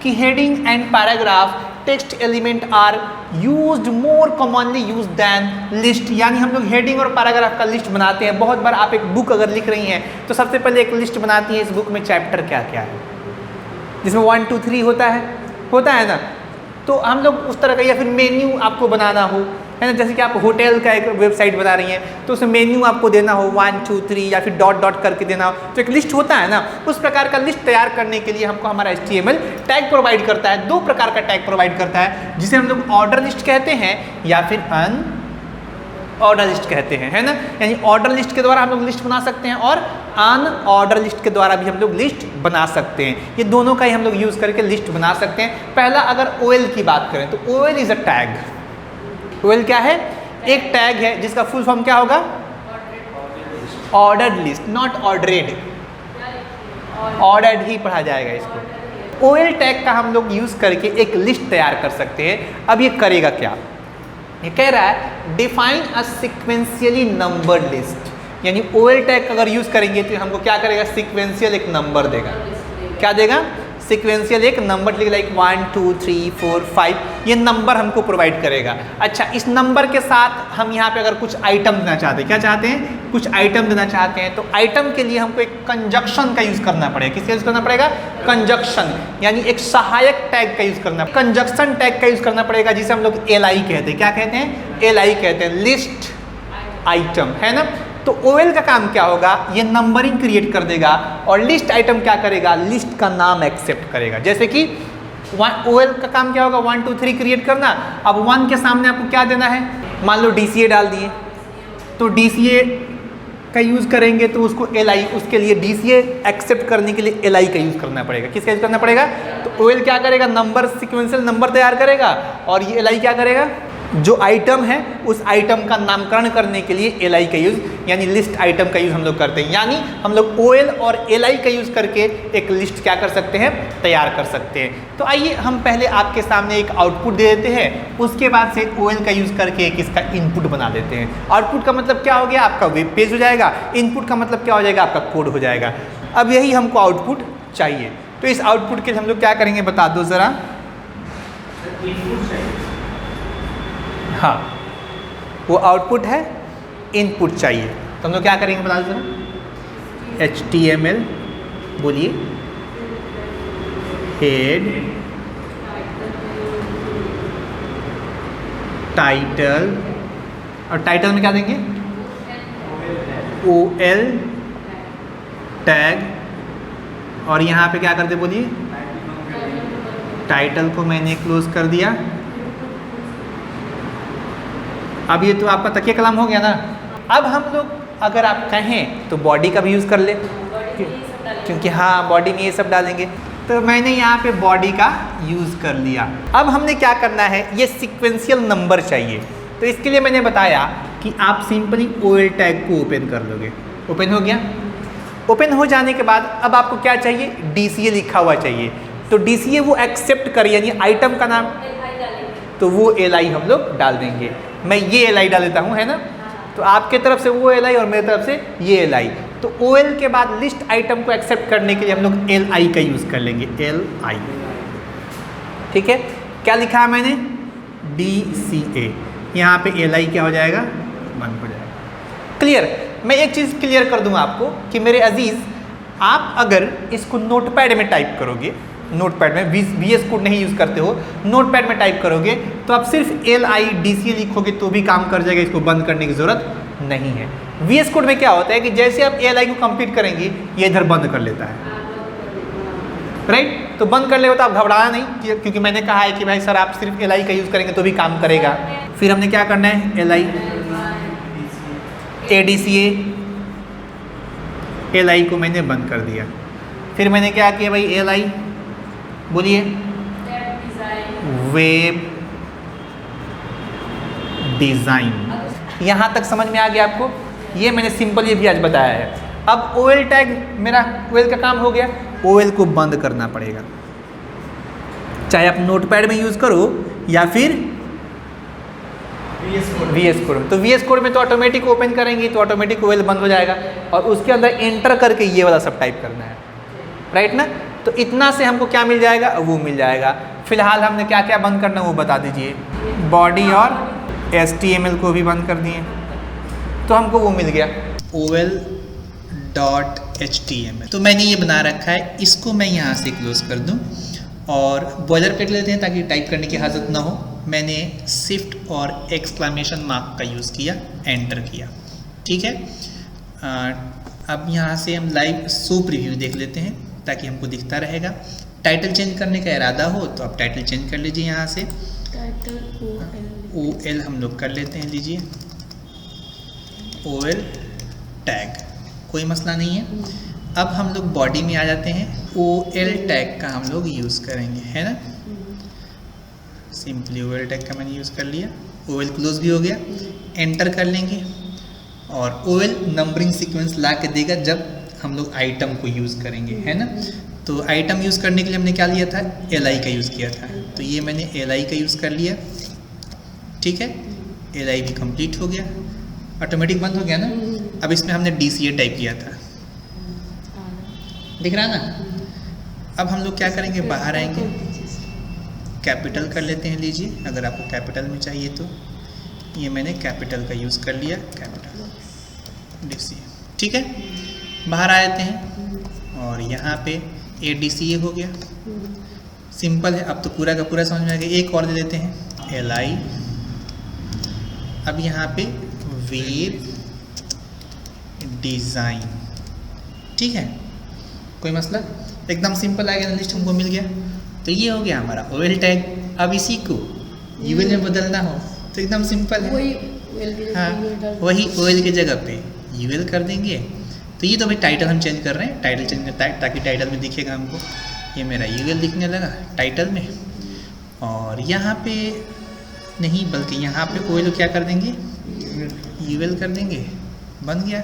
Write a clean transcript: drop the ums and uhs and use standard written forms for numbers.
कि heading and paragraph text element are used more commonly use than list, यानी हम लोग हेडिंग और पैराग्राफ का लिस्ट बनाते हैं। बहुत बार आप एक बुक अगर लिख रही हैं तो सबसे पहले एक लिस्ट बनाती हैं इस बुक में चैप्टर क्या क्या है, जिसमें 1 2 3 होता है ना। तो हम लोग उस तरह का, या फिर मेन्यू आपको बनाना हो, है ना, जैसे कि आप होटल का एक वेबसाइट बना रही हैं तो उसमें मेन्यू आपको देना हो 1 2 3 या फिर डॉट डॉट करके देना हो, तो एक लिस्ट होता है ना। उस प्रकार का लिस्ट तैयार करने के लिए हमको हमारा HTML टैग प्रोवाइड करता है। 2 प्रकार का टैग प्रोवाइड करता है, जिसे हम लोग ऑर्डर लिस्ट कहते हैं या फिर अनऑर्डर लिस्ट कहते हैं, है ना। यानी ऑर्डर लिस्ट के द्वारा हम लोग लिस्ट बना सकते हैं और अनऑर्डर लिस्ट के द्वारा भी हम लोग लिस्ट बना सकते हैं। ये दोनों का ही हम लोग यूज़ करके लिस्ट बना सकते हैं। पहला अगर OL की बात करें तो OL is a tag. OL क्या है? एक टैग है जिसका फुल फॉर्म क्या होगा? Ordered list, not ordered. Ordered ही पढ़ा जाएगा इसको। OL टैग का हम लोग यूज़ करके एक लिस्ट तैयार कर सकते हैं। अब ये करेगा क्या? ये कह रहा है define a sequentially numbered list, यानी OL टैग अगर यूज़ करेंगे तो हमको क्या करेगा? सीक्वेंशियल एक नंबर देगा। क्या देगा? सीक्वेंशियल एक नंबर लिख, लाइक 1 2 3 4 5, ये नंबर हमको प्रोवाइड करेगा। अच्छा, इस नंबर के साथ हम यहाँ पे अगर कुछ आइटम देना चाहते हैं, क्या चाहते हैं? कुछ आइटम देना चाहते हैं, तो आइटम के लिए हमको एक कंजक्शन का यूज़ करना पड़ेगा। किसका यूज़ करना पड़ेगा? कंजक्शन, यानी एक सहायक टैग का यूज़ करना, कंजक्शन टैग का यूज़ करना पड़ेगा, जिसे हम लोग LI कहते हैं। क्या कहते हैं? LI कहते हैं, लिस्ट आइटम, है ना। तो OL का काम क्या होगा? ये नंबरिंग क्रिएट कर देगा, और लिस्ट आइटम क्या करेगा? लिस्ट का नाम एक्सेप्ट करेगा। जैसे कि OL का काम क्या होगा? 1 2 3 क्रिएट करना। अब 1 के सामने आपको क्या देना है? मान लो DCA डाल दिए, तो DCA का यूज़ करेंगे तो उसको LI, उसके लिए DCA एक्सेप्ट करने के लिए LI का यूज़ करना पड़ेगा। किसका यूज़ करना पड़ेगा? तो OL क्या करेगा? नंबर, सीक्वेंशियल नंबर तैयार करेगा, और ये LI क्या करेगा? जो आइटम है उस आइटम का नामकरण करने के लिए LI का यूज़, यानी लिस्ट आइटम का यूज़ हम लोग करते हैं। यानी हम लोग OL और LI का यूज़ करके एक लिस्ट क्या कर सकते हैं? तैयार कर सकते हैं। तो आइए हम पहले आपके सामने एक आउटपुट दे देते हैं, उसके बाद से OL का यूज़ करके एक इसका इनपुट बना देते हैं। आउटपुट का मतलब क्या हो गया? आपका वेब पेज हो जाएगा। इनपुट का मतलब क्या हो जाएगा? आपका कोड हो जाएगा। अब यही हमको आउटपुट चाहिए, तो इस आउटपुट के लिए हम लोग क्या करेंगे? बता दो ज़रा। हाँ, वो आउटपुट है, इनपुट चाहिए, तो हम लोग क्या करेंगे? बता दो जरा। HTML बोलिए, हेड, टाइटल, और टाइटल में क्या देंगे? OL टैग, और यहाँ पे क्या करते बोलिए? टाइटल को मैंने क्लोज कर दिया। अब ये तो आपका तकिया कलाम हो गया ना। अब हम लोग अगर आप कहें तो बॉडी का भी यूज़ कर ले, क्योंकि हाँ बॉडी में ये सब डालेंगे। तो मैंने यहाँ पे बॉडी का यूज़ कर लिया। अब हमने क्या करना है? ये सीक्वेंशियल नंबर चाहिए, तो इसके लिए मैंने बताया कि आप सिंपली OL टैग को ओपन कर लोगे। ओपन हो गया। ओपन हो जाने के बाद अब आपको क्या चाहिए? DCA लिखा हुआ चाहिए। तो DCA वो एक्सेप्ट करे, यानी आइटम का नाम, तो वो LI हम लोग डाल देंगे। मैं ये LI डाल देता हूँ, है ना। तो आपके तरफ से वो LI और मेरी तरफ से ये LI। तो OL के बाद लिस्ट आइटम को एक्सेप्ट करने के लिए हम लोग LI का यूज़ कर लेंगे, LI। ठीक है, क्या लिखा है मैंने? DCA। यहाँ पे LI क्या हो जाएगा? बंद हो जाएगा। क्लियर? मैं एक चीज़ क्लियर कर दूँ आपको कि मेरे अजीज़, आप अगर इसको नोटपैड में टाइप करोगे, नोटपैड में VS कोड नहीं यूज़ करते हो, नोटपैड में टाइप करोगे तो आप सिर्फ LI DCA लिखोगे तो भी काम कर जाएगा, इसको बंद करने की ज़रूरत नहीं है। VS कोड में क्या होता है कि जैसे आप LI को कंप्लीट करेंगे ये इधर बंद कर लेता है, राइट। तो बंद कर लेगा तो आप घबराना नहीं, क्योंकि मैंने कहा है कि भाई सर आप सिर्फ LI का यूज़ करेंगे तो भी काम करेगा। फिर हमने क्या करना है? LI ADCA, LI को मैंने बंद कर दिया। फिर मैंने क्या किया भाई? LI बोलिए, वेब डिज़ाइन। यहाँ तक समझ में आ गया आपको? ये मैंने सिंपल ये भी आज बताया है। अब OL टैग, मेरा OL का काम हो गया। OL को बंद करना पड़ेगा, चाहे आप नोटपैड में यूज़ करो या फिर VS कोड। तो VS कोड में तो ऑटोमेटिक ओपन करेंगे तो ऑटोमेटिक OL बंद हो जाएगा, और उसके अंदर एंटर करके ये वाला सब टाइप करना है, राइट ना। तो इतना से हमको क्या मिल जाएगा, वो मिल जाएगा। फिलहाल हमने क्या क्या बंद करना वो बता दीजिए। बॉडी और HTML को भी बंद कर दिए, तो हमको वो मिल गया OL.HTML। तो मैंने ये बना रखा है, इसको मैं यहाँ से क्लोज कर दूँ और बॉयलर प्लेट लेते हैं ताकि टाइप करने की हाजत ना हो। मैंने शिफ्ट और एक्सक्लेमेशन मार्क का यूज़ किया, एंटर किया, ठीक है। अब यहाँ से हम लाइव शो प्रीव्यू देख लेते हैं ताकि हमको दिखता रहेगा। टाइटल चेंज करने का इरादा हो तो आप टाइटल चेंज कर लीजिए, यहाँ से टाइटल OL हम लोग कर लेते हैं, लीजिए OL टैग, कोई मसला नहीं है। अब हम लोग बॉडी में आ जाते हैं, OL टैग का हम लोग यूज़ करेंगे, है ना। सिंपली OL टैग का मैंने यूज़ कर लिया, OL क्लोज भी हो गया, एंटर कर लेंगे और OL नंबरिंग सीक्वेंस ला के देगा जब हम लोग आइटम को यूज़ करेंगे, है ना। तो आइटम यूज़ करने के लिए हमने क्या लिया था, LI का यूज़ किया था, तो ये मैंने LI का यूज़ कर लिया, ठीक है। LI भी कंप्लीट हो गया, ऑटोमेटिक बंद हो गया ना। अब इसमें हमने DCA टाइप किया था, दिख रहा ना। अब हम लोग क्या करेंगे, बाहर आएंगे, कैपिटल कर लेते हैं, लीजिए अगर आपको कैपिटल में चाहिए तो। ये मैंने कैपिटल का यूज़ कर लिया, कैपिटल DCA, ठीक है। बाहर आ जाते हैं और यहाँ पे ADCA हो गया, सिंपल है। अब तो पूरा का पूरा समझ में आ गया। एक और दे देते हैं LI। अब यहाँ पे वेब डिज़ाइन, ठीक है, कोई मसला, एकदम सिंपल आ गया, लिस्ट हमको मिल गया। तो ये हो गया हमारा OL टैग। अब इसी को UL में बदलना हो तो एकदम सिंपल है, हाँ वही OL की जगह पे UL कर देंगे। तो ये तो भाई टाइटल हम चेंज कर रहे हैं, टाइटल चेंज करता है ताकि टाइटल में दिखेगा हमको। ये मेरा UL दिखने लगा टाइटल में, और यहाँ पे नहीं बल्कि यहाँ पे OL क्या कर देंगे, UL कर देंगे, बन गया।